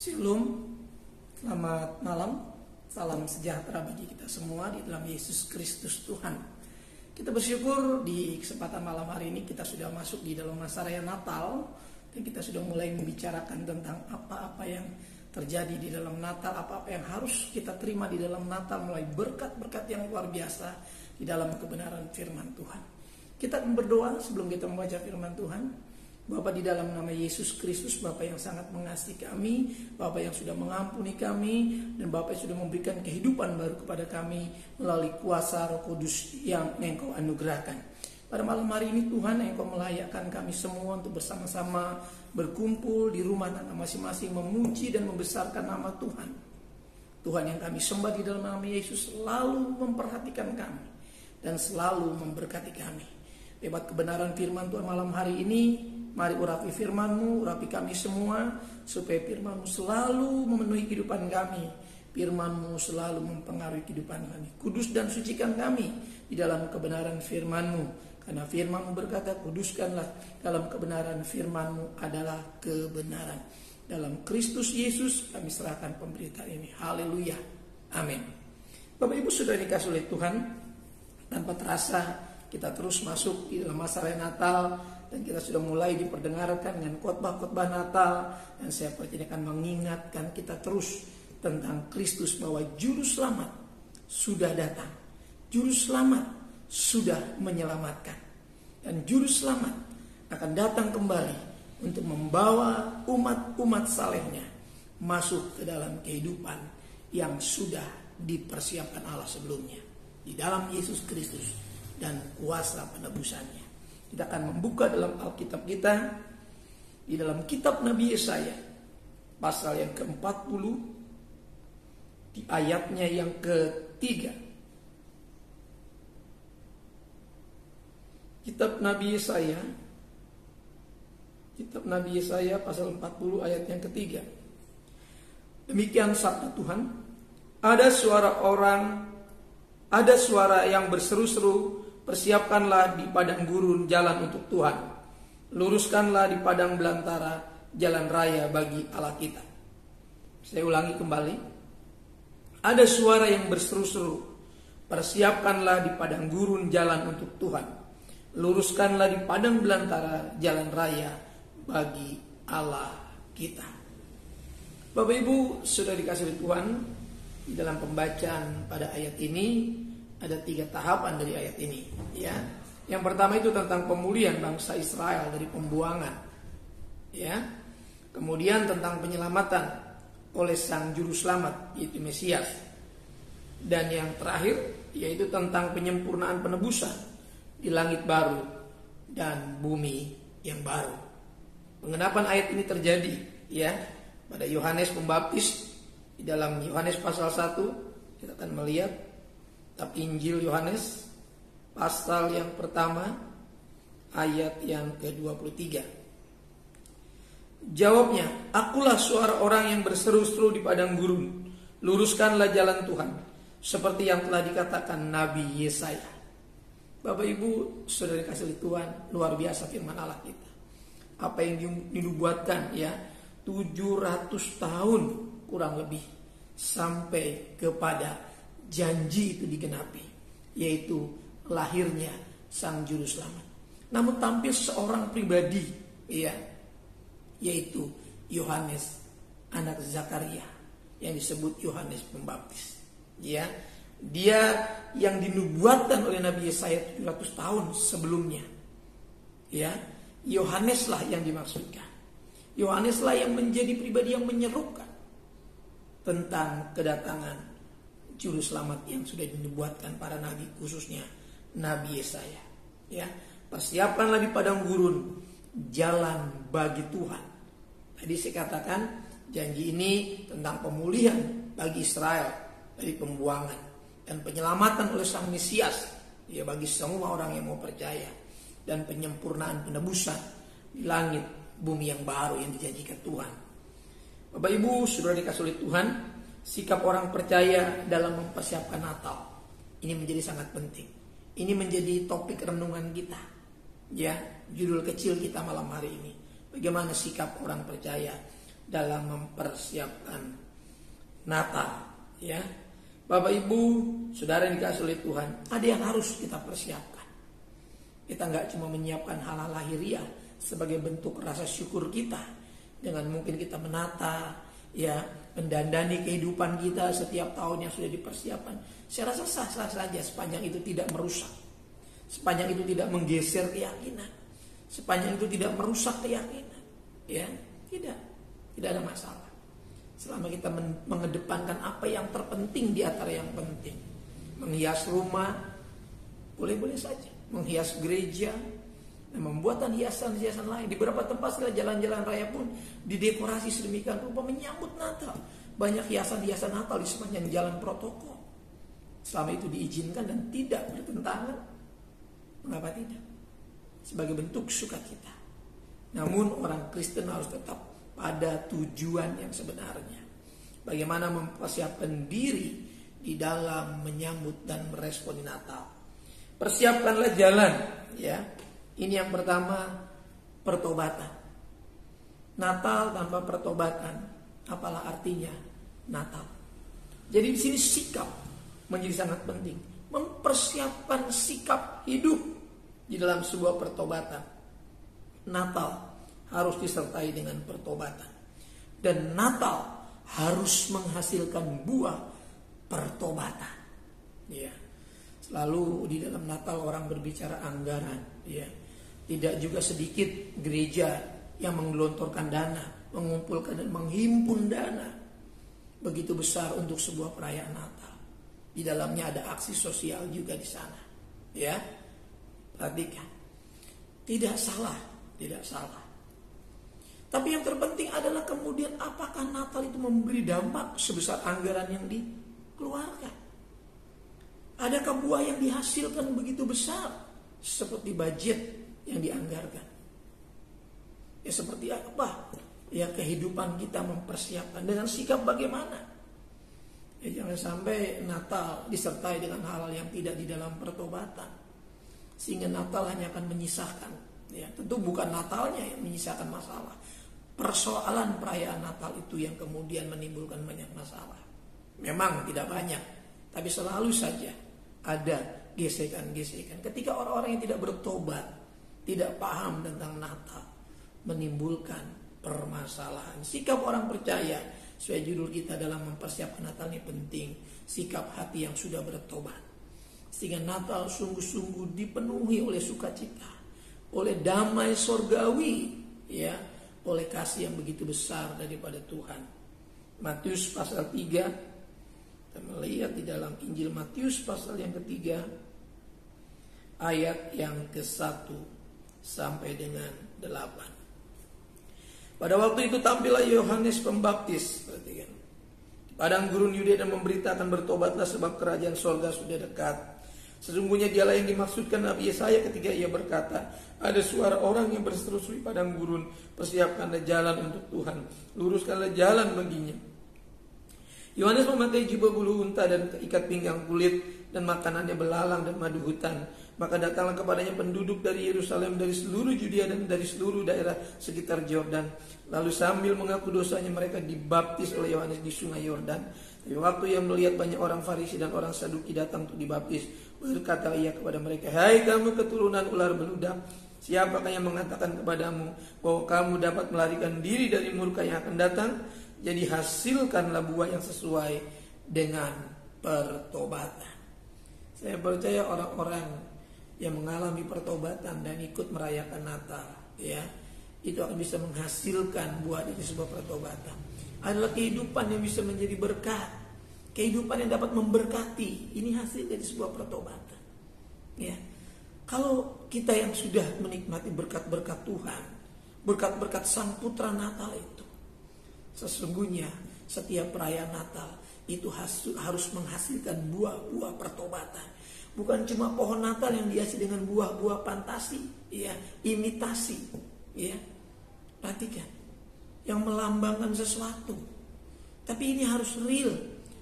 Shalom, selamat malam, salam sejahtera bagi kita semua di dalam Yesus Kristus Tuhan. Kita bersyukur di kesempatan malam hari ini kita sudah masuk di dalam masa raya Natal. Dan kita sudah mulai membicarakan tentang apa-apa yang terjadi di dalam Natal, apa-apa yang harus kita terima di dalam Natal, mulai berkat-berkat yang luar biasa di dalam kebenaran firman Tuhan. Kita akan berdoa sebelum kita membaca firman Tuhan. Bapa, di dalam nama Yesus Kristus, Bapa yang sangat mengasihi kami, Bapa yang sudah mengampuni kami, dan Bapa yang sudah memberikan kehidupan baru kepada kami melalui kuasa Roh Kudus yang Engkau anugerahkan. Pada malam hari ini Tuhan, Engkau melayakkan kami semua untuk bersama-sama berkumpul di rumah tangga masing-masing, memuji dan membesarkan nama Tuhan. Tuhan yang kami sembah di dalam nama Yesus selalu memperhatikan kami dan selalu memberkati kami. Lewat kebenaran firman Tuhan malam hari ini, mari urapi firman-Mu, urapi kami semua, supaya firman-Mu selalu memenuhi kehidupan kami. Firman-Mu selalu mempengaruhi kehidupan kami. Kudus dan sucikan kami di dalam kebenaran firman-Mu. Karena firman-Mu berkata, kuduskanlah dalam kebenaran, firman-Mu adalah kebenaran. Dalam Kristus Yesus kami serahkan pemberitaan ini. Haleluya. Amin. Bapak Ibu sudah dikasih oleh Tuhan, tanpa terasa kita terus masuk di dalam masa raya Natal. Dan kita sudah mulai diperdengarkan dengan khotbah-khotbah Natal. Dan saya percaya akan mengingatkan kita terus tentang Kristus, bahwa Juru Selamat sudah datang. Juru Selamat sudah menyelamatkan. Dan Juru Selamat akan datang kembali untuk membawa umat-umat salehnya masuk ke dalam kehidupan yang sudah dipersiapkan Allah sebelumnya. Di dalam Yesus Kristus dan kuasa penebusannya. Kita akan membuka dalam Alkitab kita, di dalam kitab Nabi Yesaya, pasal yang ke-40, di ayatnya yang ke-3. Kitab Nabi Yesaya pasal 40 ayat yang ke-3. Demikian sabda Tuhan, ada suara yang berseru-seru, persiapkanlah di padang gurun jalan untuk Tuhan. Luruskanlah di padang belantara jalan raya bagi Allah kita. Saya ulangi kembali. Ada suara yang berseru-seru, persiapkanlah di padang gurun jalan untuk Tuhan. Luruskanlah di padang belantara jalan raya bagi Allah kita. Bapak Ibu sudah dikasih oleh Tuhan, di dalam pembacaan pada ayat ini ada 3 tahapan dari ayat ini, ya. Yang pertama itu tentang pemulihan bangsa Israel dari pembuangan, ya. Kemudian tentang penyelamatan oleh Sang Juru Selamat, yaitu Mesias. Dan yang terakhir yaitu tentang penyempurnaan penebusan di langit baru dan bumi yang baru. Pengenapan ayat ini terjadi, ya, pada Yohanes Pembaptis. Di dalam Yohanes pasal 1 kita akan melihat kitab Injil Yohanes pasal yang pertama ayat yang ke-23. Jawabnya, akulah suara orang yang berseru-seru di padang gurun, luruskanlah jalan Tuhan, seperti yang telah dikatakan Nabi Yesaya. Bapak Ibu sudah dikasih Tuhan, luar biasa firman Allah kita. Apa yang dinubuatkan, ya, 700 tahun kurang lebih sampai kepada janji itu digenapi, yaitu lahirnya Sang Juru Selamat. Namun tampil seorang pribadi, ya, yaitu Yohanes anak Zakaria yang disebut Yohanes Pembaptis, ya. Dia yang dinubuatkan oleh Nabi Yesaya 700 tahun sebelumnya, ya. Yohaneslah yang dimaksudkan. Yohaneslah yang menjadi pribadi yang menyerukan tentang kedatangan Juru Selamat yang sudah dinubuatkan para nabi, khususnya Nabi Yesaya, ya. Persiapkanlah di padang gurun jalan bagi Tuhan. Tadi saya katakan janji ini tentang pemulihan bagi Israel dari pembuangan dan penyelamatan oleh Sang Mesias, ya, bagi semua orang yang mau percaya, dan penyempurnaan penebusan di langit bumi yang baru yang dijanjikan Tuhan. Bapak Ibu sudah dikasih oleh Tuhan, sikap orang percaya dalam mempersiapkan Natal ini menjadi sangat penting. Ini menjadi topik renungan kita, ya, judul kecil kita malam hari ini. Bagaimana sikap orang percaya dalam mempersiapkan Natal, ya. Bapak Ibu, saudara yang dikasihi oleh Tuhan, ada yang harus kita persiapkan. Kita nggak cuma menyiapkan hal-hal lahiriah sebagai bentuk rasa syukur kita, dengan mungkin kita menata, ya, mendandani kehidupan kita setiap tahun yang sudah dipersiapkan. Saya rasa sah-sah saja sepanjang itu tidak merusak, sepanjang itu tidak menggeser keyakinan, sepanjang itu tidak merusak keyakinan, ya, tidak ada masalah. Selama kita mengedepankan apa yang terpenting di antara yang penting. Menghias rumah, boleh-boleh saja. Menghias gereja, dan membuatan hiasan-hiasan lain. Di beberapa tempat setelah jalan-jalan raya pun didekorasi sedemikian rupa menyambut Natal. Banyak hiasan-hiasan Natal di sepanjang jalan protokol. Selama itu diizinkan dan tidak bertentangan, mengapa tidak? Sebagai bentuk sukacita. Namun orang Kristen harus tetap pada tujuan yang sebenarnya. Bagaimana mempersiapkan diri di dalam menyambut dan meresponi Natal. Persiapkanlah jalan, ya. Ini yang pertama, pertobatan. Natal tanpa pertobatan, apalah artinya Natal? Jadi di sini sikap menjadi sangat penting. Mempersiapkan sikap hidup di dalam sebuah pertobatan. Natal harus disertai dengan pertobatan. Dan Natal harus menghasilkan buah pertobatan. Ya. Selalu di dalam Natal orang berbicara anggaran, ya. Tidak juga sedikit gereja yang menggelontorkan dana, mengumpulkan dan menghimpun dana begitu besar untuk sebuah perayaan Natal. Di dalamnya ada aksi sosial juga di sana. Ya. Perhatikan. Tidak salah. Tapi yang terpenting adalah kemudian apakah Natal itu memberi dampak sebesar anggaran yang dikeluarkan? Adakah buah yang dihasilkan begitu besar seperti budget yang dianggarkan? Ya seperti apa? Ya kehidupan kita mempersiapkan dengan sikap bagaimana? Ya jangan sampai Natal disertai dengan hal-hal yang tidak di dalam pertobatan. Sehingga Natal hanya akan menyisahkan. Ya, tentu bukan Natalnya yang menyisakan masalah. Persoalan perayaan Natal itu yang kemudian menimbulkan banyak masalah. Memang tidak banyak, tapi selalu saja ada gesekan-gesekan. Ketika orang-orang yang tidak bertobat, tidak paham tentang Natal, menimbulkan permasalahan. Sikap orang percaya, sesuai judul kita dalam mempersiapkan Natal ini penting. Sikap hati yang sudah bertobat. Sehingga Natal sungguh-sungguh dipenuhi oleh sukacita, oleh damai sorgawi, ya, oleh kasih yang begitu besar daripada Tuhan. Matius pasal 3, kita melihat di dalam Injil Matius pasal yang ketiga, ayat yang ke-1 sampai dengan 8. Pada waktu itu tampillah Yohanes Pembaptis, perhatikan, padang gurun Yudea dan memberitakan, bertobatlah sebab kerajaan sorga sudah dekat. Sesungguhnya dialah yang dimaksudkan Nabi Yesaya ketika ia berkata, ada suara orang yang berseru di padang gurun, persiapkanlah jalan untuk Tuhan, luruskanlah jalan baginya. Yohanes memakai jubah bulu unta dan ikat pinggang kulit, dan makanannya belalang dan madu hutan. Maka datanglah kepadanya penduduk dari Yerusalem, dari seluruh Judea dan dari seluruh daerah sekitar Yordan. Lalu sambil mengaku dosanya mereka dibaptis oleh Yohanes di sungai Yordan. Tapi waktu yang melihat banyak orang Farisi dan orang Saduki datang untuk dibaptis, berkata ia kepada mereka, hai kamu keturunan ular beludak, siapakah yang mengatakan kepadamu bahwa kamu dapat melarikan diri dari murka yang akan datang? Jadi hasilkanlah buah yang sesuai dengan pertobatan. Saya percaya orang-orang yang mengalami pertobatan dan ikut merayakan Natal, ya, itu akan bisa menghasilkan buah dari sebuah pertobatan. Adalah kehidupan yang bisa menjadi berkat, kehidupan yang dapat memberkati. Ini hasil dari sebuah pertobatan. Ya, kalau kita yang sudah menikmati berkat-berkat Tuhan, berkat-berkat Sang Putra Natal itu, sesungguhnya setiap perayaan Natal itu harus menghasilkan buah-buah pertobatan. Bukan cuma pohon Natal yang dihiasi dengan buah-buah fantasi, ya, imitasi, ya. Perhatikan, yang melambangkan sesuatu. Tapi ini harus real,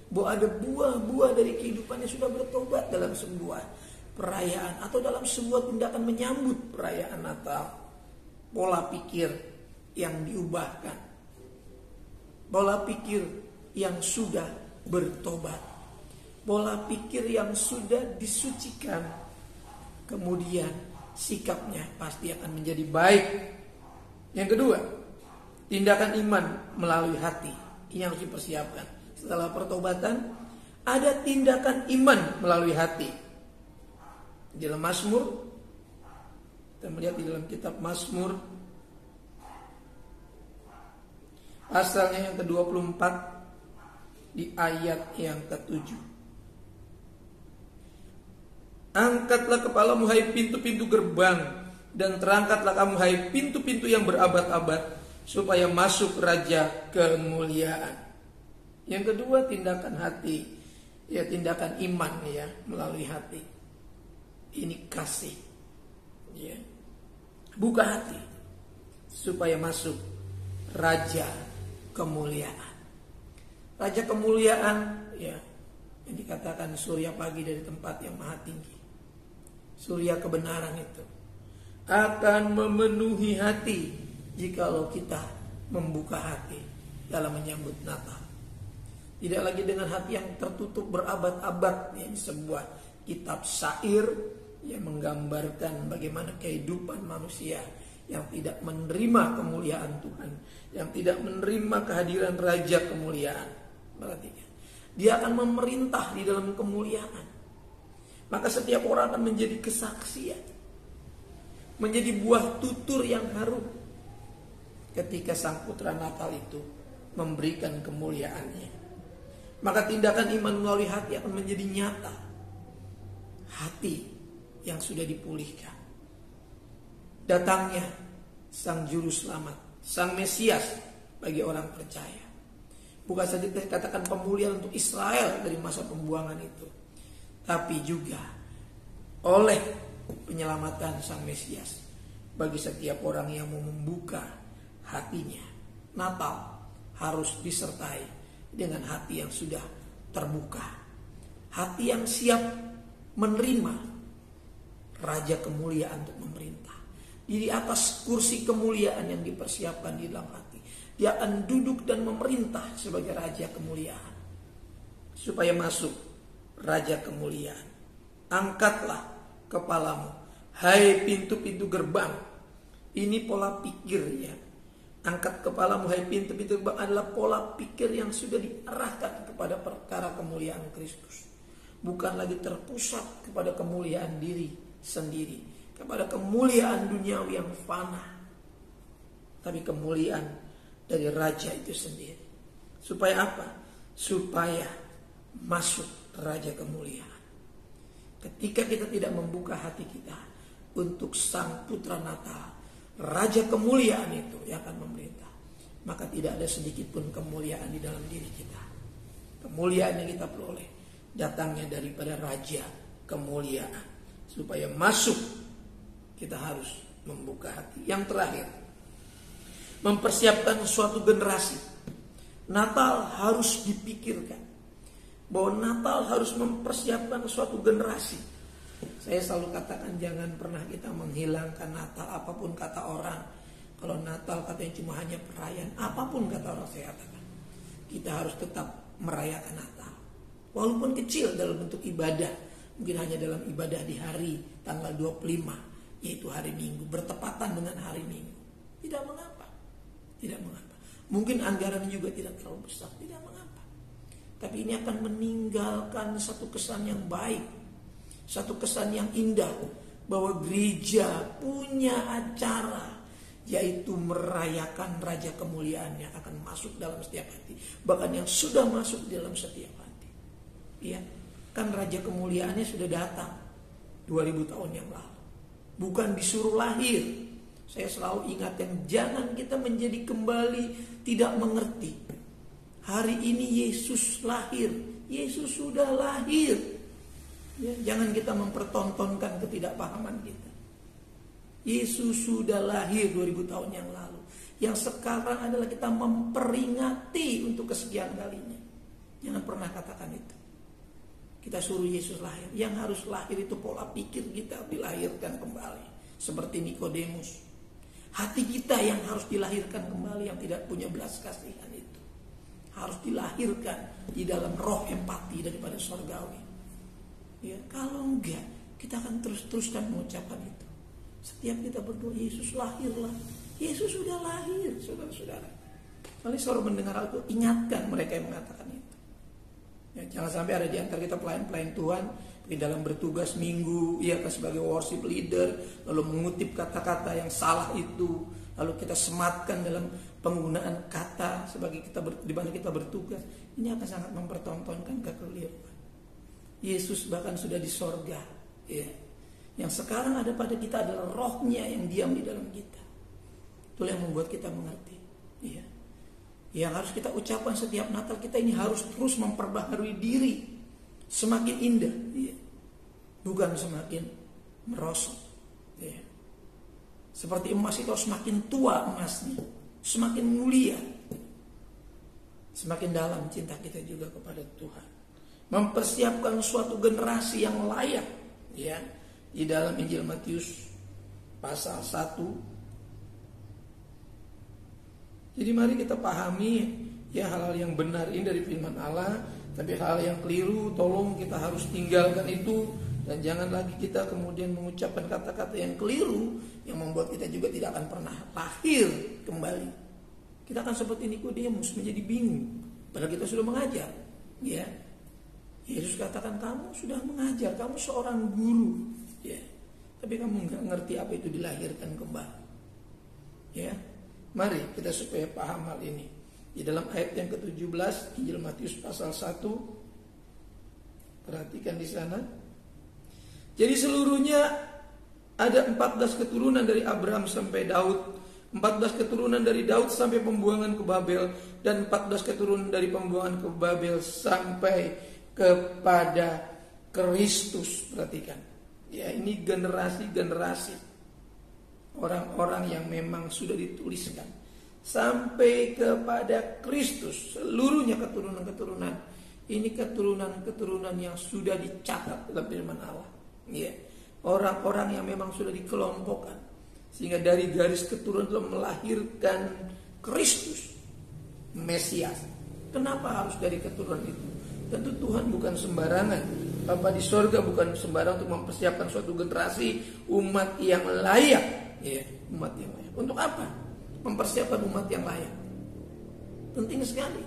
bahwa ada buah-buah dari kehidupan yang sudah bertobat dalam sebuah perayaan atau dalam sebuah tindakan menyambut perayaan Natal. Pola pikir yang diubahkan. pola pikir yang sudah bertobat, pola pikir yang sudah disucikan, kemudian sikapnya pasti akan menjadi baik. Yang kedua, tindakan iman melalui hati. Ini harus dipersiapkan. Setelah pertobatan, ada tindakan iman melalui hati. Di dalam Mazmur, kita melihat di dalam kitab Mazmur pasalnya yang ke-24 di ayat yang ke-7. Angkatlah kepalamu hai pintu-pintu gerbang, dan terangkatlah kamu hai pintu-pintu yang berabad-abad, supaya masuk Raja kemuliaan. Yang kedua, tindakan hati, ya tindakan iman ya melalui hati. Ini kasih, ya. Buka hati supaya masuk Raja kemuliaan. Raja kemuliaan, ya, yang dikatakan surya pagi dari tempat yang maha tinggi. Surya kebenaran itu akan memenuhi hati jikalau kita membuka hati dalam menyambut Natal. Tidak lagi dengan hati yang tertutup berabad-abad, ya, ini sebuah kitab syair yang menggambarkan bagaimana kehidupan manusia yang tidak menerima kemuliaan Tuhan, yang tidak menerima kehadiran Raja kemuliaan. Perhatikan, dia akan memerintah di dalam kemuliaan. Maka setiap orang akan menjadi kesaksian, menjadi buah tutur yang harum ketika Sang Putra Natal itu memberikan kemuliaannya. Maka tindakan iman melalui hati akan menjadi nyata. Hati yang sudah dipulihkan. Datangnya Sang Juru Selamat, Sang Mesias bagi orang percaya. Bukan saja dikatakan pemulihan untuk Israel dari masa pembuangan itu, tapi juga oleh penyelamatan Sang Mesias bagi setiap orang yang mau membuka hatinya. Natal harus disertai dengan hati yang sudah terbuka, hati yang siap menerima Raja kemuliaan untuk memerintah. Di atas kursi kemuliaan yang dipersiapkan di dalam hati, dia akan duduk dan memerintah sebagai Raja kemuliaan. Supaya masuk Raja kemuliaan, angkatlah kepalamu hai pintu-pintu gerbang. Ini pola pikirnya. Angkat kepalamu hai pintu-pintu gerbang adalah pola pikir yang sudah diarahkan kepada perkara kemuliaan Kristus. Bukan lagi terpusat kepada kemuliaan diri sendiri, kepada kemuliaan duniawi yang fana, tapi kemuliaan dari Raja itu sendiri. Supaya apa? Supaya masuk Raja kemuliaan. Ketika kita tidak membuka hati kita untuk Sang Putra Natal, Raja kemuliaan itu yang akan memerintah, maka tidak ada sedikit pun kemuliaan di dalam diri kita. Kemuliaan yang kita peroleh datangnya daripada Raja kemuliaan. Supaya masuk, kita harus membuka hati. Yang terakhir, mempersiapkan suatu generasi. Natal harus dipikirkan, bahwa Natal harus mempersiapkan suatu generasi. Saya selalu katakan, jangan pernah kita menghilangkan Natal. Apapun kata orang, kalau Natal katanya cuma hanya perayaan, apapun kata orang, saya katakan, kita harus tetap merayakan Natal. Walaupun kecil dalam bentuk ibadah, mungkin hanya dalam ibadah di hari tanggal 25, yaitu hari Minggu, bertepatan dengan hari Minggu. Tidak mengapa. Tidak mengapa. Mungkin anggaran juga tidak terlalu besar, tidak mengapa. Tapi ini akan meninggalkan satu kesan yang baik, satu kesan yang indah, bahwa gereja punya acara, yaitu merayakan Raja kemuliaannya akan masuk dalam setiap hati, bahkan yang sudah masuk dalam setiap hati. Ya, kan Raja kemuliaannya sudah datang 2000 tahun yang lalu, bukan disuruh lahir. Saya selalu ingatkan, jangan kita menjadi kembali tidak mengerti. Hari ini Yesus lahir, Yesus sudah lahir. Ya, jangan kita mempertontonkan ketidakpahaman kita. Yesus sudah lahir 2000 tahun yang lalu. Yang sekarang adalah kita memperingati untuk kesekian kalinya. Jangan pernah katakan itu. Kita suruh Yesus lahir. Yang harus lahir itu pola pikir kita dilahirkan kembali. Seperti Nikodemus. Hati kita yang harus dilahirkan kembali, yang tidak punya belas kasihan itu. harus dilahirkan di dalam roh empati daripada surgawi. Ya, kalau enggak, kita akan terus-teruskan mengucapkan itu. Setiap kita berdoa, Yesus lahirlah. Yesus sudah lahir, saudara-saudara. Kalau saudara mendengar hal itu, ingatkan mereka yang mengatakan itu. Ya, jangan sampai ada di antara kita pelayan-pelayan Tuhan di dalam bertugas minggu, ya kan, sebagai worship leader, lalu mengutip kata-kata yang salah itu, lalu kita sematkan dalam penggunaan kata sebagai di mana kita bertugas. Ini akan sangat mempertontonkan kekeliruan. Yesus bahkan sudah di sorga, ya. Yang sekarang ada pada kita adalah rohnya yang diam di dalam kita. Itulah yang membuat kita mengerti, ya. Yang harus kita ucapkan setiap Natal, kita ini harus terus memperbaharui diri, semakin indah, ya. Bukan semakin merosot, ya. Seperti emas itu harus semakin tua emasnya, semakin mulia, semakin dalam cinta kita juga kepada Tuhan. Mempersiapkan suatu generasi yang layak, ya. Di dalam Injil Matius pasal 1. Jadi mari kita pahami, ya, hal-hal yang benar ini dari firman Allah. Tapi hal yang keliru, tolong kita harus tinggalkan itu. Dan jangan lagi kita kemudian mengucapkan kata-kata yang keliru, yang membuat kita juga tidak akan pernah lahir kembali. Kita akan seperti Nikodemus, menjadi bingung, padahal kita sudah mengajar, ya. Yesus katakan, kamu sudah mengajar, kamu seorang guru, ya. Tapi kamu nggak ngerti apa itu dilahirkan kembali, ya. Mari kita supaya paham hal ini. Di dalam ayat yang ke-17 Injil Matius pasal 1, perhatikan di sana. Jadi seluruhnya ada 14 keturunan dari Abraham sampai Daud, 14 keturunan dari Daud sampai pembuangan ke Babel, dan 14 keturunan dari pembuangan ke Babel sampai kepada Kristus. Perhatikan, ya, ini generasi-generasi orang-orang yang memang sudah dituliskan sampai kepada Kristus. Seluruhnya keturunan-keturunan ini, keturunan-keturunan yang sudah dicatat dalam firman Allah, ya. Orang-orang yang memang sudah dikelompokkan, sehingga dari garis keturunan itu melahirkan Kristus, Mesias. Kenapa harus dari keturunan itu? Tentu Tuhan bukan sembarangan. Bapa di sorga bukan sembarangan untuk mempersiapkan suatu generasi umat yang layak. Ya, umat yang layak. Untuk apa? Mempersiapkan umat yang layak. Penting sekali.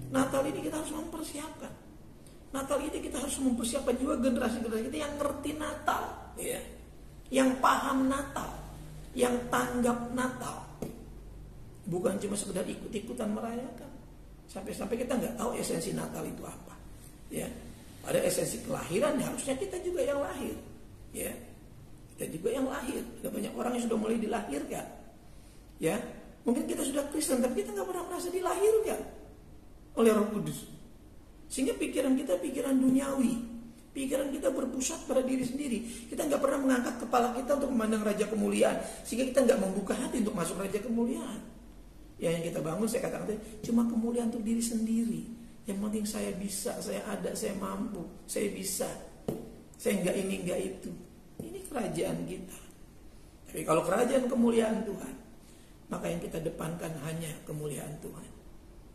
Natal ini kita harus mempersiapkan. Natal ini kita harus mempersiapkan juga generasi-generasi kita yang ngerti Natal, ya. Yang paham Natal, yang tanggap Natal. Bukan cuma sekedar ikut-ikutan merayakan. Sampai-sampai kita nggak tahu esensi Natal itu apa, ya. Ada esensi kelahiran, harusnya kita juga yang lahir, ya. Kita juga yang lahir. Ada banyak orang yang sudah mulai dilahirkan, ya. Mungkin kita sudah Kristen, tapi kita nggak pernah merasa dilahirkan oleh Roh Kudus, sehingga pikiran kita pikiran duniawi, pikiran kita berpusat pada diri sendiri. Kita nggak pernah mengangkat kepala kita untuk memandang Raja Kemuliaan, sehingga kita nggak membuka hati untuk masuk Raja Kemuliaan. Ya, yang kita bangun, saya katakan tadi, cuma kemuliaan untuk diri sendiri. Yang penting saya bisa, saya ada, saya mampu, saya bisa, saya nggak ini nggak itu. Ini kerajaan kita. Tapi kalau kerajaan kemuliaan Tuhan, maka yang kita depankan hanya kemuliaan Tuhan.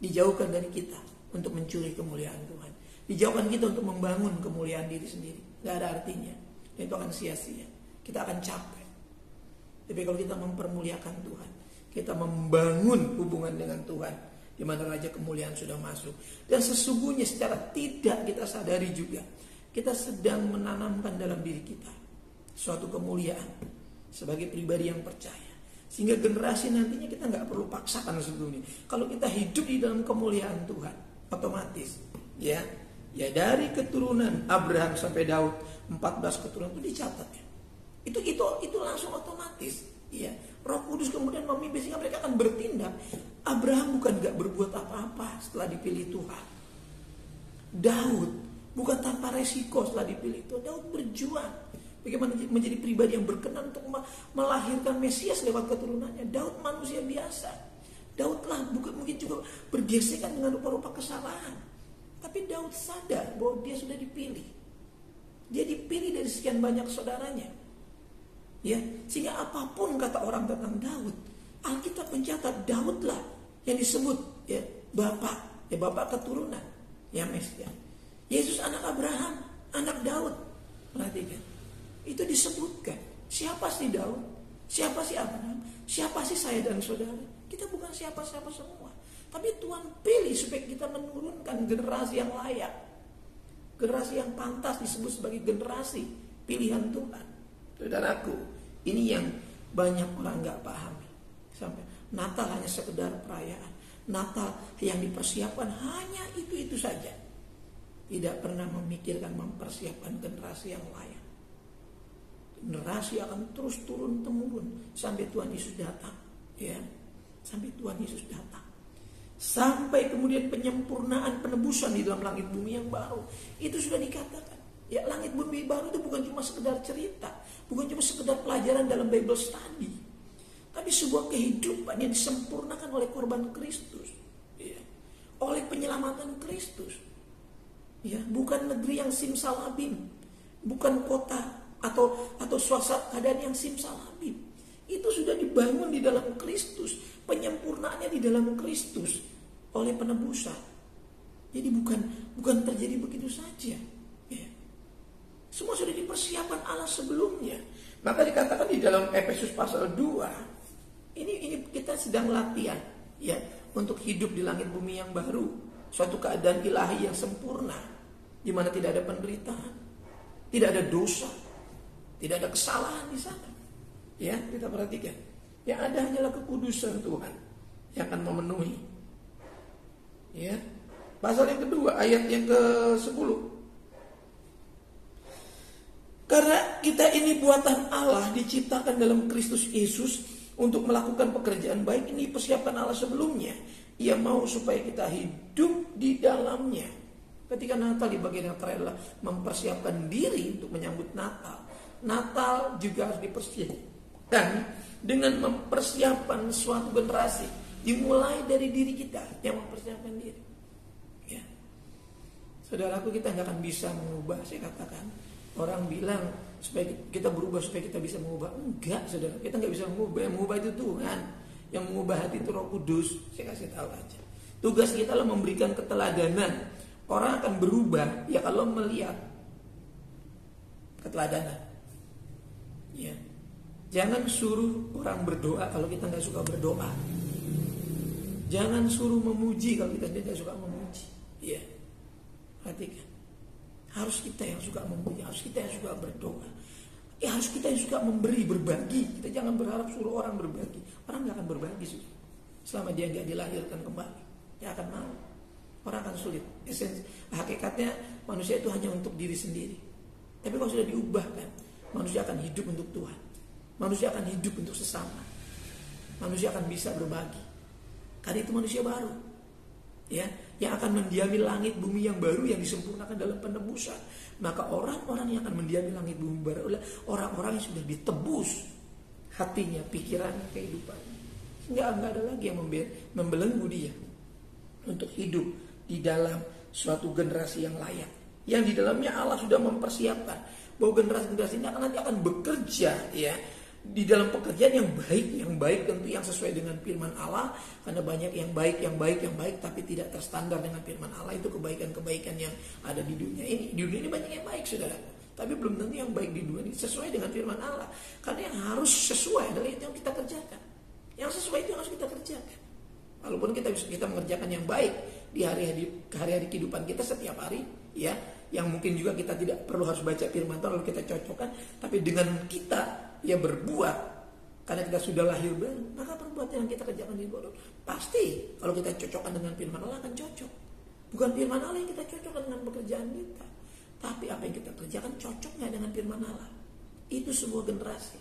Dijauhkan dari kita untuk mencuri kemuliaan Tuhan. Dijauhkan kita untuk membangun kemuliaan diri sendiri. Gak ada artinya. Dan itu akan sia-sia. Kita akan capek. Tapi kalau kita mempermuliakan Tuhan, kita membangun hubungan dengan Tuhan, di mana Raja Kemuliaan sudah masuk. Dan sesungguhnya secara tidak kita sadari juga, kita sedang menanamkan dalam diri kita suatu kemuliaan sebagai pribadi yang percaya. Sehingga generasi nantinya kita nggak perlu paksakan sebelumnya. Kalau kita hidup di dalam kemuliaan Tuhan, otomatis, ya dari keturunan Abraham sampai Daud, 14 keturunan itu dicatat, ya. Itu langsung otomatis, ya. Roh Kudus kemudian memimpin sehingga mereka akan bertindak. Abraham bukan nggak berbuat apa-apa setelah dipilih Tuhan. Daud bukan tanpa resiko setelah dipilih Tuhan. Daud berjuang bagaimana menjadi pribadi yang berkenan untuk melahirkan Mesias lewat keturunannya. Daud manusia biasa. Daud lah mungkin juga bergesekan dengan rupa-rupa kesalahan. Tapi Daud sadar bahwa dia sudah dipilih. Dia dipilih dari sekian banyak saudaranya. Ya, sehingga apapun kata orang tentang Daud, Alkitab mencatat Daudlah yang disebut, ya, Bapak, ya bapak keturunan, ya Mesias. Yesus anak Abraham, anak Daud. Perhatikan, itu disebutkan. Siapa sih Daud? Siapa sih Abraham? Siapa sih saya dan saudara? Kita bukan siapa-siapa semua. Tapi Tuhan pilih supaya kita menurunkan generasi yang layak. Generasi yang pantas disebut sebagai generasi pilihan Tuhan. Saudaraku, ini yang banyak orang gak pahami. Sampai Natal hanya sekedar perayaan. Natal yang dipersiapkan hanya itu-itu saja. Tidak pernah memikirkan mempersiapkan generasi yang layak. Generasi akan terus turun-temurun sampai Tuhan Yesus datang, ya. Sampai Tuhan Yesus datang. Sampai kemudian penyempurnaan penebusan di dalam langit bumi yang baru. Itu sudah dikatakan. Ya, langit bumi baru itu bukan cuma sekedar cerita, bukan cuma sekedar pelajaran dalam Bible study, tapi sebuah kehidupan yang disempurnakan oleh korban Kristus, ya. Oleh penyelamatan Kristus. Ya, bukan negeri yang simsalabim, bukan kota atau suasana keadaan yang simsalabim. Itu sudah dibangun di dalam Kristus, penyempurnaannya di dalam Kristus oleh penebusan. Jadi bukan terjadi begitu saja. Ya. Semua sudah dipersiapkan Allah sebelumnya. Maka dikatakan di dalam Efesus pasal 2, ini kita sedang latihan, ya, untuk hidup di langit bumi yang baru. Suatu keadaan ilahi yang sempurna, di mana tidak ada penderitaan, tidak ada dosa, tidak ada kesalahan di sana. Ya, kita perhatikan. Yang ada hanyalah kekudusan Tuhan yang akan memenuhi. Ya. Pasal yang kedua, ayat yang ke-10. Karena kita ini buatan Allah, diciptakan dalam Kristus Yesus untuk melakukan pekerjaan baik. Ini persiapkan Allah sebelumnya. Ia mau supaya kita hidup di dalamnya. Ketika Natal di bagian yang terakhir adalah mempersiapkan diri untuk menyambut Natal. Natal juga harus dipersiapkan dengan mempersiapkan suatu generasi. Dimulai dari diri kita yang mempersiapkan diri. Ya. Saudaraku, kita gak akan bisa mengubah. Saya katakan, orang bilang supaya kita berubah supaya kita bisa mengubah. Enggak, saudara, kita gak bisa mengubah. Yang mengubah itu Tuhan. Yang mengubah hati itu Roh Kudus. Saya kasih tahu aja. Tugas kita adalah memberikan keteladanan. Orang akan berubah ya kalau melihat keteladanan. Ya. Jangan suruh orang berdoa kalau kita nggak suka berdoa. Jangan suruh memuji kalau kita tidak suka memuji. Ya. Perhatikan. Harus kita yang suka memuji, harus kita yang suka berdoa. Ya, harus kita yang suka memberi, berbagi. Kita jangan berharap suruh orang berbagi. Orang nggak akan berbagi selama dia nggak dilahirkan kembali. Dia akan mau. Orang akan sulit. Hakikatnya manusia itu hanya untuk diri sendiri. Tapi kalau sudah diubahkan, manusia akan hidup untuk Tuhan. Manusia akan hidup untuk sesama. Manusia akan bisa berbagi. Karena itu manusia baru, ya, yang akan mendiami langit bumi yang baru yang disempurnakan dalam penebusan. Maka orang-orang yang akan mendiami langit bumi baru adalah orang-orang yang sudah ditebus hatinya, pikirannya, kehidupannya. Nggak ada lagi yang membelenggu dia untuk hidup di dalam suatu generasi yang layak, yang di dalamnya Allah sudah mempersiapkan bahwa generasi-generasi ini nanti akan bekerja, ya, di dalam pekerjaan yang baik tentu yang sesuai dengan firman Allah. Karena banyak yang baik tapi tidak terstandar dengan firman Allah. Itu kebaikan-kebaikan yang ada di dunia ini. Di dunia ini banyak yang baik, saudara, tapi belum tentu yang baik di dunia ini sesuai dengan firman Allah. Karena yang harus sesuai adalah itu yang kita kerjakan. Yang sesuai itu harus kita kerjakan. Walaupun kita mengerjakan yang baik di hari-hari kehidupan kita setiap hari, ya, yang mungkin juga kita tidak perlu harus baca firman Tuhan lalu kita cocokkan, tapi dengan kita ya berbuat karena kita sudah lahir baru, maka perbuatan yang kita kerjakan di bodoh pasti kalau kita cocokkan dengan firman Allah akan cocok. Bukan firman Allah yang kita cocokkan dengan pekerjaan kita, tapi apa yang kita kerjakan cocok nggak dengan firman Allah. Itu sebuah generasi,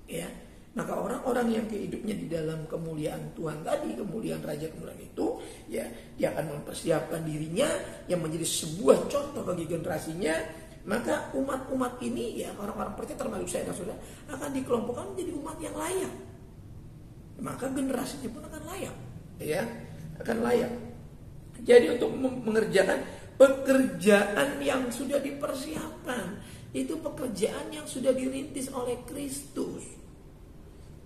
ya. Maka orang-orang yang hidupnya di dalam kemuliaan Tuhan tadi, kemuliaan Raja kemuliaan itu, ya, dia akan mempersiapkan dirinya yang menjadi sebuah contoh bagi generasinya. Maka umat-umat ini, ya, orang-orang percaya termasuk saya dan saudara, akan dikelompokkan menjadi umat yang layak. Maka generasinya pun akan layak, ya, akan layak. Jadi untuk mengerjakan pekerjaan yang sudah dipersiapkan, itu pekerjaan yang sudah dirintis oleh Kristus.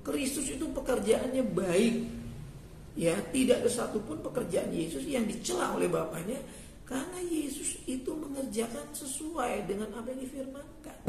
Kristus itu pekerjaannya baik. Ya, tidak ada satupun pekerjaan Yesus yang dicela oleh Bapaknya, karena Yesus itu mengerjakan sesuai dengan apa yang difirmankan.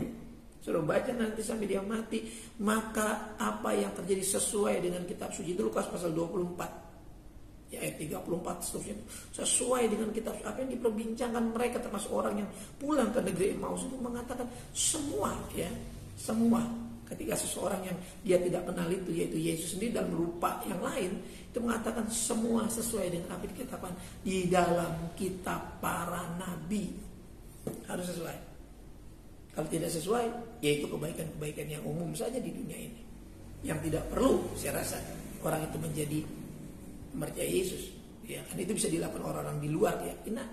Suruh baca nanti sampai dia mati. Maka apa yang terjadi sesuai dengan kitab suci, itu Lukas pasal 24 ya, ayat 34 seterusnya. Sesuai dengan kitab apa yang diperbincangkan mereka, termasuk orang yang pulang ke negeri Emmaus, itu mengatakan semua, ya, semua. Ketika seseorang yang dia tidak kenal itu, yaitu Yesus sendiri dalam rupa yang lain, itu mengatakan semua sesuai dengan apa yang dikatakan di dalam kitab para nabi. Harus sesuai. Kalau tidak sesuai, yaitu kebaikan-kebaikan yang umum saja di dunia ini, yang tidak perlu, saya rasa, orang itu menjadi percaya Yesus. Ya, kan itu bisa dilakukan orang-orang di luar keyakinan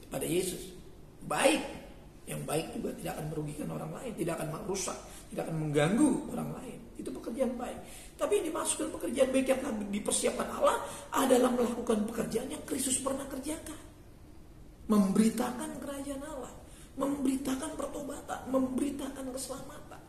pada Yesus. Baik, yang baik juga tidak akan merugikan orang lain, tidak akan merusak, tidak akan mengganggu orang lain. Itu pekerjaan baik. Tapi yang dimaksudkan pekerjaan baik yang dipersiapkan Allah adalah melakukan pekerjaan yang Kristus pernah kerjakan. Memberitakan kerajaan Allah, memberitakan pertobatan, memberitakan keselamatan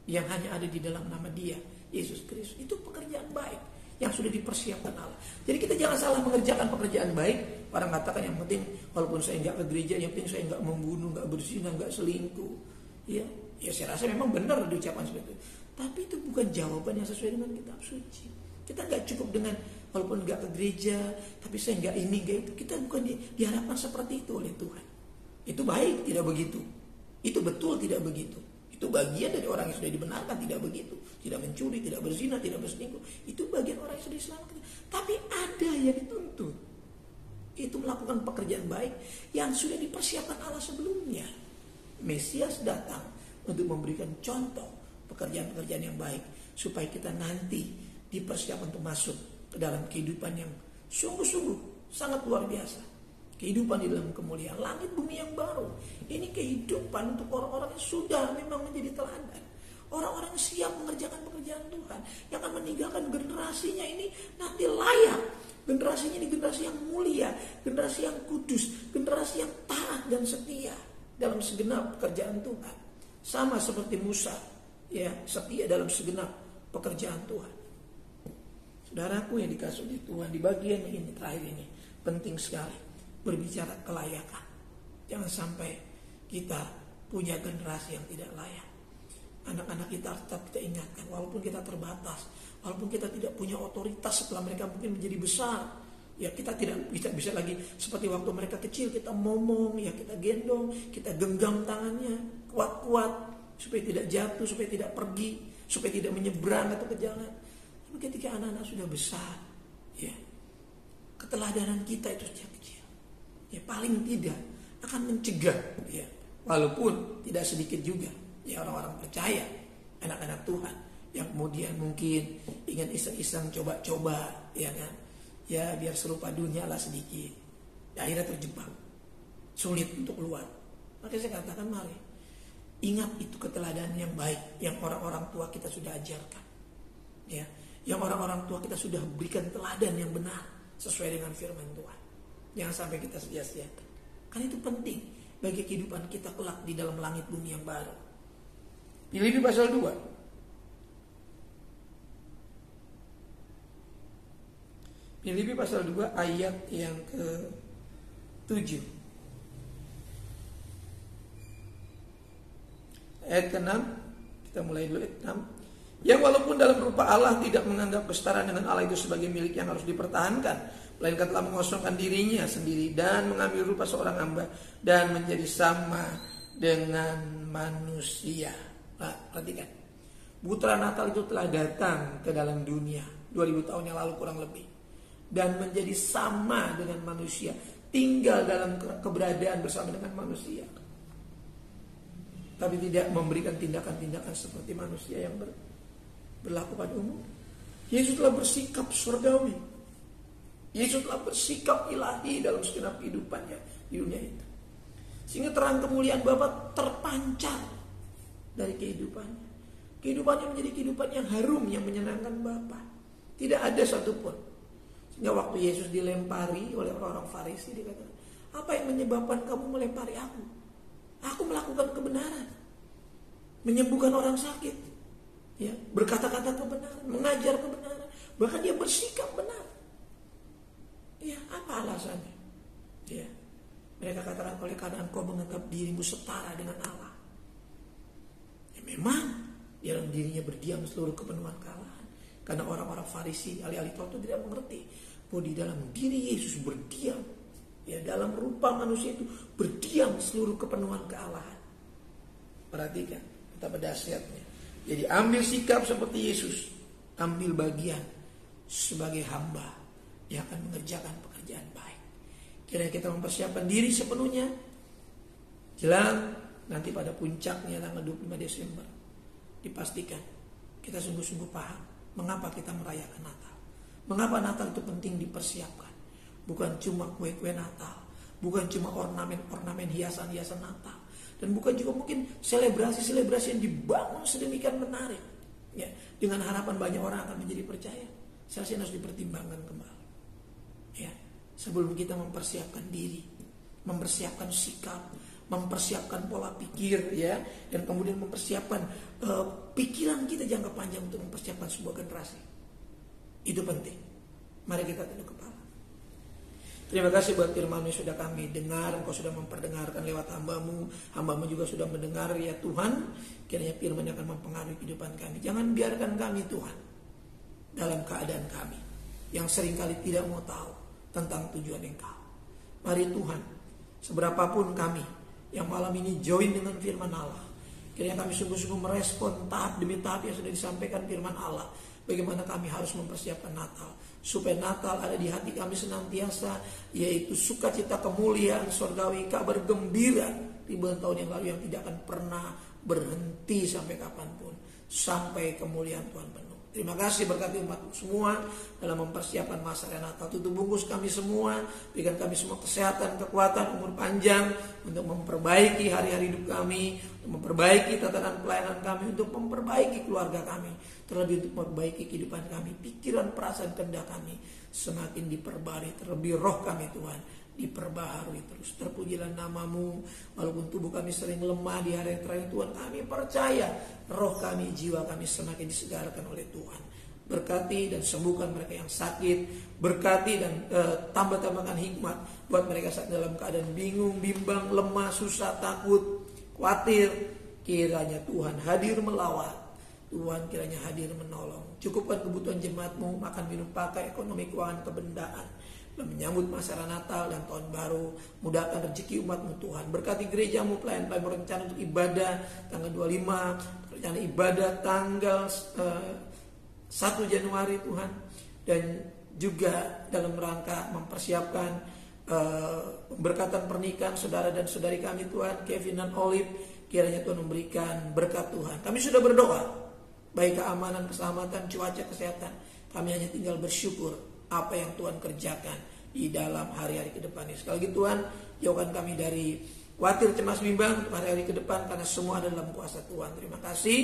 yang hanya ada di dalam nama Dia, Yesus Kristus. Itu pekerjaan baik yang sudah dipersiapkan Allah. Jadi kita jangan salah mengerjakan pekerjaan baik. Orang katakan yang penting walaupun saya nggak ke gereja, yang penting saya nggak membunuh, nggak berzina, nggak selingkuh. Ya saya rasa memang benar diucapkan seperti itu. Tapi itu bukan jawaban yang sesuai dengan kitab suci. Kita nggak cukup dengan walaupun nggak ke gereja, tapi saya nggak ini, nggak itu. Kita bukan diharapkan seperti itu oleh Tuhan. Itu baik, tidak begitu. Itu betul, tidak begitu. Itu bagian dari orang yang sudah dibenarkan, tidak begitu. Tidak mencuri, tidak berzina, tidak berselingkuh. Itu bagian orang yang sudah diselamatkan. Tapi ada yang dituntut. Itu melakukan pekerjaan baik yang sudah dipersiapkan Allah sebelumnya. Mesias datang untuk memberikan contoh pekerjaan-pekerjaan yang baik, supaya kita nanti dipersiapkan untuk masuk ke dalam kehidupan yang sungguh-sungguh sangat luar biasa. Kehidupan di dalam kemuliaan langit bumi yang baru. Ini kehidupan untuk orang-orang yang sudah memang menjadi teladan. Orang-orang yang siap mengerjakan pekerjaan Tuhan, yang akan meninggalkan generasinya ini nanti layak. Generasinya ini generasi yang mulia, generasi yang kudus, generasi yang taat dan setia dalam segenap pekerjaan Tuhan. Sama seperti Musa, ya, setia dalam segenap pekerjaan Tuhan. Saudaraku yang dikasihi oleh Tuhan, di bagian ini terakhir ini penting sekali berbicara kelayakan. Jangan sampai kita punya generasi yang tidak layak. Anak-anak kita tetap kita ingatkan, walaupun kita terbatas, walaupun kita tidak punya otoritas setelah mereka mungkin menjadi besar, ya kita tidak bisa lagi seperti waktu mereka kecil, kita ngomong, ya kita gendong, kita genggam tangannya kuat-kuat supaya tidak jatuh, supaya tidak pergi, supaya tidak menyeberang atau ke jalan. Tapi ketika anak-anak sudah besar, ya keteladanan kita itu sejak kecil, ya paling tidak akan mencegah, ya walaupun tidak sedikit juga, ya orang-orang percaya, anak-anak Tuhan yang kemudian mungkin ingin iseng-iseng coba-coba, ya kan, ya biar serupa dunia lah sedikit, ya, akhirnya terjebak, sulit untuk keluar. Maka saya katakan, mari ingat itu keteladanan yang baik yang orang-orang tua kita sudah ajarkan, ya, yang orang-orang tua kita sudah berikan teladan yang benar sesuai dengan firman Tuhan. Jangan sampai kita sia-siakan. Karena itu penting bagi kehidupan kita kelak di dalam langit bumi yang baru. Filipi pasal 2. Filipi pasal 2 ayat yang ke-7. Ayat ke-6, kita mulai dulu ayat 6. Yang walaupun dalam rupa Allah tidak menganggap kesetaraan dengan Allah itu sebagai milik yang harus dipertahankan, melainkan telah mengosongkan dirinya sendiri dan mengambil rupa seorang hamba dan menjadi sama dengan manusia. Nah, perhatikan. Putra Natal itu telah datang ke dalam dunia 2000 tahun yang lalu kurang lebih, dan menjadi sama dengan manusia, tinggal dalam keberadaan bersama dengan manusia, tapi tidak memberikan tindakan-tindakan seperti manusia yang berlaku pada umum. Yesus telah bersikap surgawi. Yesus telah bersikap ilahi dalam segenap kehidupannya di dunia itu, sehingga terang kemuliaan Bapa terpancar dari kehidupannya. Kehidupannya menjadi kehidupan yang harum, yang menyenangkan Bapa. Tidak ada satupun. Sehingga waktu Yesus dilempari oleh orang-orang Farisi, dia kata, apa yang menyebabkan kamu melempari aku? Aku melakukan kebenaran, menyembuhkan orang sakit, ya, berkata-kata kebenaran, mengajar kebenaran, Bahkan dia bersikap benar. Ya, apa alasannya? Ya, mereka katakan oleh karena engkau menganggap dirimu setara dengan Allah. Ya, memang di dalam dirinya berdiam seluruh kepenuhan kealahan. Karena orang-orang Farisi, ahli-ahli Taurat itu tidak mengerti bahwa di dalam diri Yesus berdiam, ya dalam rupa manusia itu berdiam seluruh kepenuhan kealahan. Perhatikan betapa dahsyatnya. Jadi ambil sikap seperti Yesus, ambil bagian sebagai hamba yang akan mengerjakan pekerjaan baik. Kiranya kita mempersiapkan diri sepenuhnya jelang nanti pada puncaknya tanggal 25 Desember. Dipastikan kita sungguh-sungguh paham mengapa kita merayakan Natal. Mengapa Natal itu penting dipersiapkan. Bukan cuma kue-kue Natal, bukan cuma ornamen-ornamen hiasan-hiasan Natal, dan bukan juga mungkin selebrasi-selebrasi yang dibangun sedemikian menarik, ya, dengan harapan banyak orang akan menjadi percaya. Saya rasa harus dipertimbangkan kembali, ya, sebelum kita mempersiapkan diri, mempersiapkan sikap, mempersiapkan pola pikir, ya, dan kemudian mempersiapkan pikiran kita jangka panjang untuk mempersiapkan sebuah generasi. Itu penting. Mari kita tunduk kepala. Terima kasih buat firman yang sudah kami dengar. Engkau sudah memperdengarkan lewat hambamu. Hambamu juga sudah mendengar, ya Tuhan. Kiranya firman yang akan mempengaruhi kehidupan kami. Jangan biarkan kami Tuhan dalam keadaan kami yang seringkali tidak mau tahu tentang tujuan Engkau. Mari Tuhan, seberapapun kami yang malam ini join dengan firman Allah, kiranya kami sungguh-sungguh merespon tahap demi tahap yang sudah disampaikan firman Allah. Bagaimana kami harus mempersiapkan Natal, supaya Natal ada di hati kami senantiasa, yaitu sukacita kemuliaan surgawi, kabar gembira ribuan tahun yang lalu yang tidak akan pernah berhenti sampai kapanpun, sampai kemuliaan Tuhan penuh. Terima kasih berkati umat semua dalam mempersiapkan masa Natal. Tutup bungkus kami semua, berikan kami semua kesehatan, kekuatan, umur panjang untuk memperbaiki hari-hari hidup kami, untuk memperbaiki tatanan pelayanan kami, untuk memperbaiki keluarga kami, terlebih untuk memperbaiki kehidupan kami, pikiran, perasaan, kehendak kami semakin diperbarui, terlebih roh kami Tuhan diperbaharui terus. Terpujilah namamu, walaupun tubuh kami sering lemah di hari terakhir Tuhan, kami percaya roh kami, jiwa kami semakin disegarkan oleh Tuhan. Berkati dan sembuhkan mereka yang sakit, berkati dan tambahkan hikmat buat mereka saat dalam keadaan bingung, bimbang, lemah, susah, takut, khawatir. Kiranya Tuhan hadir melawat, Tuhan kiranya hadir menolong. Cukupkan kebutuhan jemaatmu, makan, minum, pakai, ekonomi, keuangan, kebendaan, menyambut masa Natal dan tahun baru. Mudahkan rezeki umatmu Tuhan. Berkati gerejamu, pelayan berencana untuk ibadah tanggal 25, rencana ibadah tanggal 1 Januari Tuhan, dan juga dalam rangka mempersiapkan pemberkatan pernikahan saudara dan saudari kami Tuhan, Kevin dan Olive. Kiranya Tuhan memberikan berkat Tuhan. Kami sudah berdoa, baik keamanan, keselamatan, cuaca, kesehatan. Kami hanya tinggal bersyukur apa yang Tuhan kerjakan di dalam hari-hari ke depan ini. Sekali lagi Tuhan, jauhkan kami dari khawatir, cemas, bimbang untuk hari-hari ke depan, karena semua ada dalam kuasa Tuhan. Terima kasih.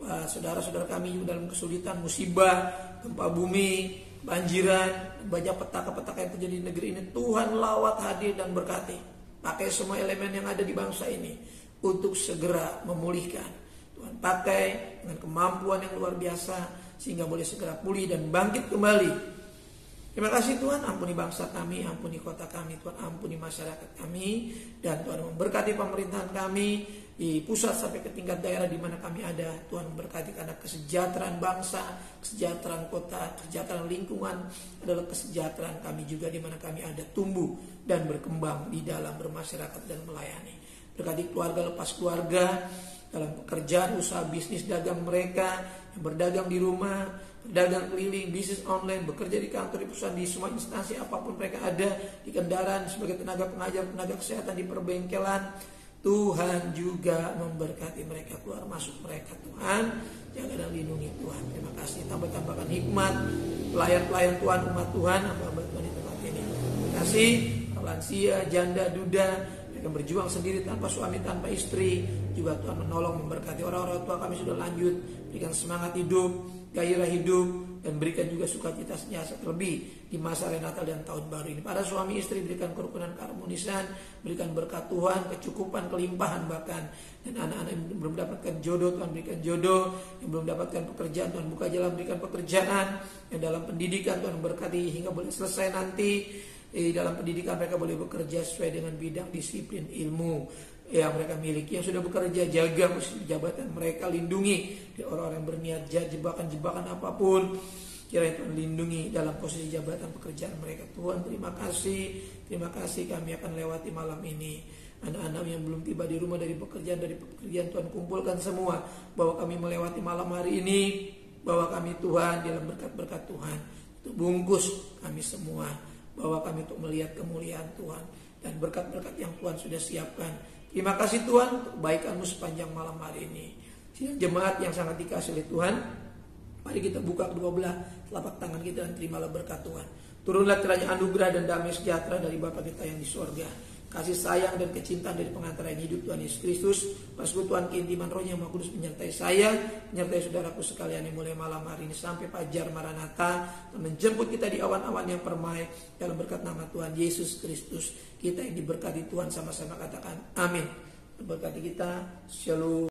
Saudara-saudara kami juga dalam kesulitan, musibah, gempa bumi, banjiran, banyak petaka-petaka yang terjadi di negeri ini. Tuhan lawat, hadir dan berkati. Pakai semua elemen yang ada di bangsa ini untuk segera memulihkan. Tuhan pakai dengan kemampuan yang luar biasa sehingga boleh segera pulih dan bangkit kembali. Terima kasih Tuhan, ampuni bangsa kami, ampuni kota kami, Tuhan ampuni masyarakat kami, dan Tuhan memberkati pemerintahan kami di pusat sampai ke tingkat daerah di mana kami ada. Tuhan memberkati, karena kesejahteraan bangsa, kesejahteraan kota, kesejahteraan lingkungan adalah kesejahteraan kami juga di mana kami ada, tumbuh dan berkembang di dalam bermasyarakat dan melayani. Berkati keluarga lepas keluarga dalam pekerjaan, usaha, bisnis, dagang mereka yang berdagang di rumah, berdagang keliling, bisnis online, bekerja di kantor, di perusahaan, di semua instansi apapun mereka ada, di kendaraan, sebagai tenaga pengajar, tenaga kesehatan, di perbengkelan. Tuhan juga memberkati mereka, keluar masuk mereka Tuhan, jaga dan lindungi Tuhan. Terima kasih, tambahkan hikmat pelayan-pelayan Tuhan, umat Tuhan, hamba-hamba Tuhan di tempat ini. Terima kasih lansia, janda, duda, mereka berjuang sendiri tanpa suami, tanpa istri. Juga Tuhan menolong, memberkati orang-orang tua kami sudah lanjut, berikan semangat hidup, gairah hidup, dan berikan juga sukacita senyasa terlebih di masa raya Natal dan tahun baru ini. Para suami istri berikan kerukunan, keharmonisan, berikan berkat Tuhan, kecukupan, kelimpahan bahkan. Dan anak-anak yang belum mendapatkan jodoh, Tuhan berikan jodoh. Yang belum mendapatkan pekerjaan, Tuhan buka jalan, berikan pekerjaan. Yang dalam pendidikan, Tuhan berkati hingga boleh selesai nanti. Dalam pendidikan mereka boleh bekerja sesuai dengan bidang disiplin ilmu yang mereka miliki. Yang sudah bekerja, jaga posisi jabatan mereka, lindungi di orang-orang yang berniat jebakan-jebakan apapun. Kiranya Tuhan lindungi dalam posisi jabatan pekerjaan mereka. Tuhan terima kasih kami akan lewati malam ini. Anak-anak yang belum tiba di rumah dari pekerjaan Tuhan kumpulkan semua, bahwa kami melewati malam hari ini, bahwa kami Tuhan dalam berkat-berkat Tuhan itu bungkus kami semua, bahwa kami untuk melihat kemuliaan Tuhan dan berkat-berkat yang Tuhan sudah siapkan. Terima kasih Tuhan untuk kebaikan-Mu sepanjang malam hari ini. Sidang jemaat yang sangat dikasihi oleh Tuhan, mari kita buka kedua belah telapak tangan kita dan terimalah berkat Tuhan. Turunlah kiranya anugerah dan damai sejahtera dari Bapa kita yang di surga, kasih sayang dan kecintaan dari pengantaran hidup Tuhan Yesus Kristus, persekutuan keintiman Roh yang Maha Kudus menyertai saya, menyertai saudaraku sekalian yang mulai malam hari ini sampai fajar Maranatha, dan menjemput kita di awan-awan yang permai dalam berkat nama Tuhan Yesus Kristus. Kita yang diberkati Tuhan sama-sama katakan amin. Berkati kita, shalom.